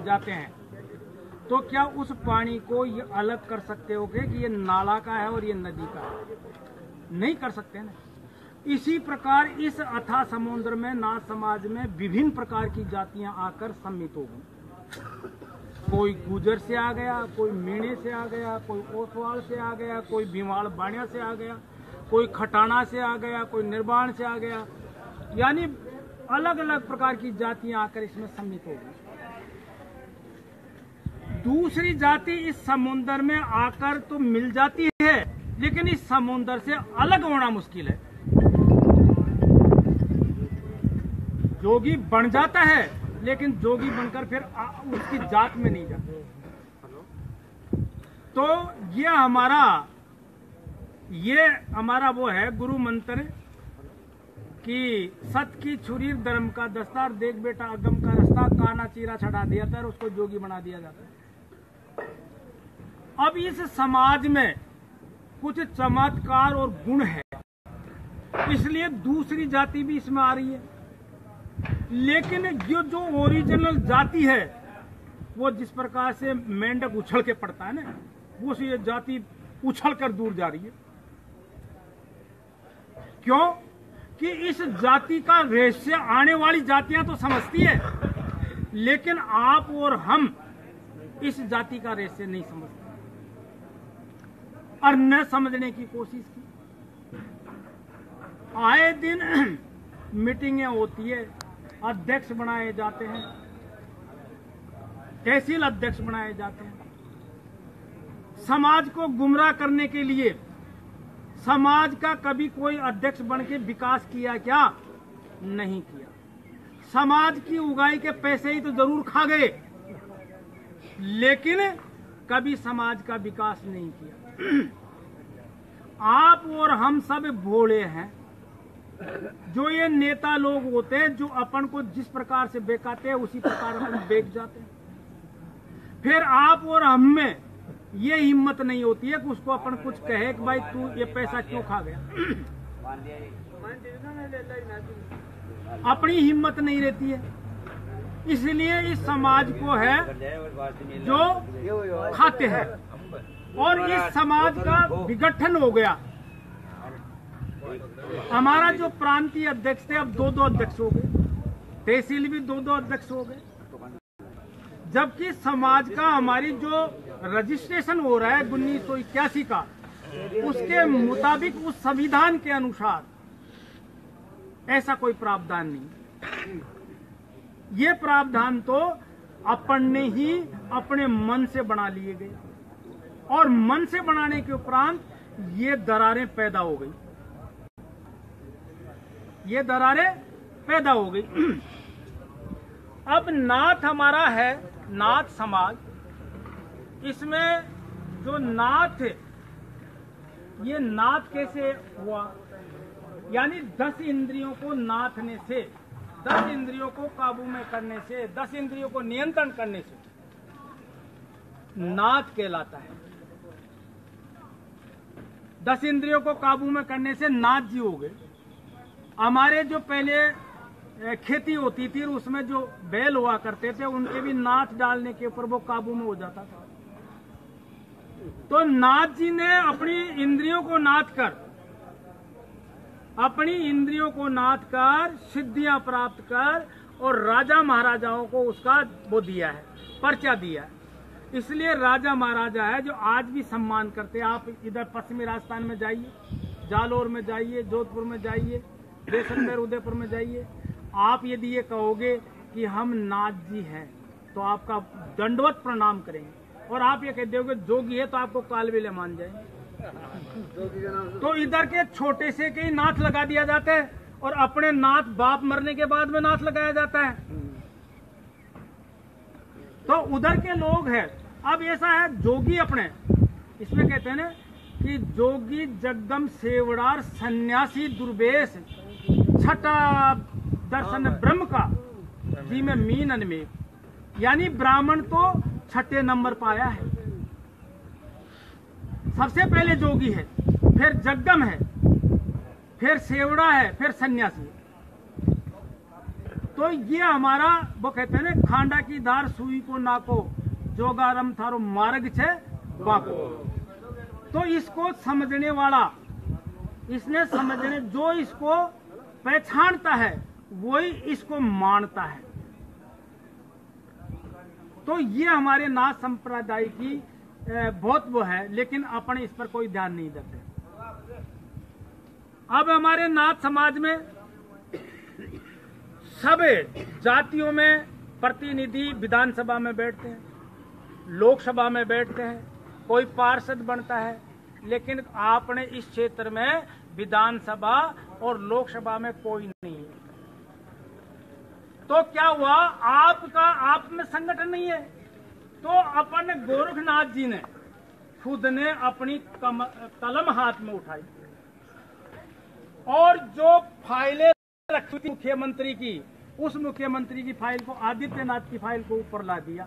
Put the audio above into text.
जाते हैं तो क्या उस पानी को ये अलग कर सकते हो कि ये नाला का है और ये नदी का है? नहीं कर सकते ना। इसी प्रकार इस अथाह समुद्र में नाथ समाज में विभिन्न प्रकार की जातियां आकर सम्मिलित हो गई। कोई गुजर से आ गया, कोई मीणे से आ गया, कोई ओसवाल से आ गया, कोई भीमाड़ बाणिया से आ गया, कोई खटाना से आ गया, कोई निर्वाण से आ गया, यानी अलग अलग प्रकार की जातियां आकर इसमें सम्मिलित हो गई। दूसरी जाति इस समुद्र में आकर तो मिल जाती है, लेकिन इस समुद्र से अलग होना मुश्किल है। जोगी बन जाता है, लेकिन जोगी बनकर फिर उसकी जात में नहीं जाता। तो ये हमारा वो है गुरु मंत्र कि सत की छुरी धर्म का दस्तार, देख बेटा अगम का रास्ता, काना चीरा छड़ा दिया था और उसको जोगी बना दिया जाता है। अब इस समाज में कुछ चमत्कार और गुण है, इसलिए दूसरी जाति भी इसमें आ रही है। लेकिन जो ओरिजिनल जाति है वो जिस प्रकार से मेंढक उछल के पड़ता है ना, वो से ये जाति उछल कर दूर जा रही है। क्यों? कि इस जाति का रहस्य आने वाली जातियां तो समझती है, लेकिन आप और हम इस जाति का रहस्य नहीं समझते और न समझने की कोशिश की। आए दिन मीटिंगें होती है, अध्यक्ष बनाए जाते हैं, तहसील अध्यक्ष बनाए जाते हैं। समाज को गुमराह करने के लिए समाज का कभी कोई अध्यक्ष बन के विकास किया क्या? नहीं किया। समाज की उगाई के पैसे ही तो जरूर खा गए, लेकिन कभी समाज का विकास नहीं किया। आप और हम सब भोले हैं। जो ये नेता लोग होते हैं जो अपन को जिस प्रकार से बेकाते हैं उसी प्रकार अपन बेच जाते हैं। फिर आप और हम में ये हिम्मत नहीं होती है कि उसको अपन कुछ कहे कि भाई तू ये पैसा क्यों खा गया। अपनी हिम्मत नहीं रहती है, इसलिए इस समाज को है जो खाते हैं और इस समाज का विघटन हो गया। हमारा जो प्रांतीय अध्यक्ष थे अब 2-2 अध्यक्ष हो गए, तहसील भी 2-2 अध्यक्ष हो गए, जबकि समाज का हमारी जो रजिस्ट्रेशन हो रहा है 1981 का, उसके मुताबिक उस संविधान के अनुसार ऐसा कोई प्रावधान नहीं। ये प्रावधान तो अपन ने ही अपने मन से बना लिए गए और मन से बनाने के उपरांत ये दरारें पैदा हो गई, ये दरारें पैदा हो गई। अब नाथ हमारा है, नाथ समाज, इसमें जो नाथ है, ये नाथ कैसे हुआ? यानी 10 इंद्रियों को नाथने से, 10 इंद्रियों को काबू में करने से, 10 इंद्रियों को नियंत्रण करने से नाथ कहलाता है। 10 इंद्रियों को काबू में करने से नाथ जी हो गए। हमारे जो पहले खेती होती थी उसमें जो बैल हुआ करते थे उनके भी नाथ डालने के ऊपर वो काबू में हो जाता था। तो नाथ जी ने अपनी इंद्रियों को नाथ कर, अपनी इंद्रियों को नाथ कर सिद्धियां प्राप्त कर और राजा महाराजाओं को उसका वो दिया है, पर्चा दिया है। इसलिए राजा महाराजा है जो आज भी सम्मान करते हैं। आप इधर पश्चिमी राजस्थान में जाइए, जालोर में जाइए, जोधपुर में जाइए, देशनगर उदयपुर में जाइए, आप यदि ये कहोगे कि हम नाथ जी हैं तो आपका दंडवत प्रणाम करेंगे, और आप ये कह दोगे जोगी है तो आपको कालबेलिया मान जाएंगे। तो इधर के छोटे से के ही नाथ लगा दिया जाता है और अपने नाथ बाप मरने के बाद में नाथ लगाया जाता है। तो उधर के लोग हैं। अब ऐसा है जोगी अपने, इसमें कहते हैं ना कि जोगी जगदम सेवड़ार सन्यासी दुर्वेश छठा दर्शन ब्रह्म का जी में मीन अनमेय, यानी ब्राह्मण तो छठे नंबर पाया है। सबसे पहले जोगी है, फिर जगदम है, फिर सेवड़ा है, फिर सन्यासी। तो तो ये हमारा वो कहते हैं ना, खांडा की धार सुई को नाको, जोगारम थारो मार्ग छे बाको। तो इसको समझने वाला, इसने समझने, जो इसको पहचानता है वही इसको मानता है। तो ये हमारे नाथ संप्रदाय की बहुत वो है, लेकिन अपन इस पर कोई ध्यान नहीं देते। अब हमारे नाथ समाज में सब जातियों में प्रतिनिधि विधानसभा में बैठते हैं, लोकसभा में बैठते हैं, कोई पार्षद बनता है, लेकिन आपने इस क्षेत्र में विधानसभा और लोकसभा में कोई नहीं है। तो क्या हुआ, आपका आप में संगठन नहीं है। तो अपन गोरखनाथ जी ने खुद ने अपनी कलम हाथ में उठाई और जो फाइलें रखी थी मुख्यमंत्री की, उस मुख्यमंत्री की फाइल को, आदित्यनाथ की फाइल को ऊपर ला दिया।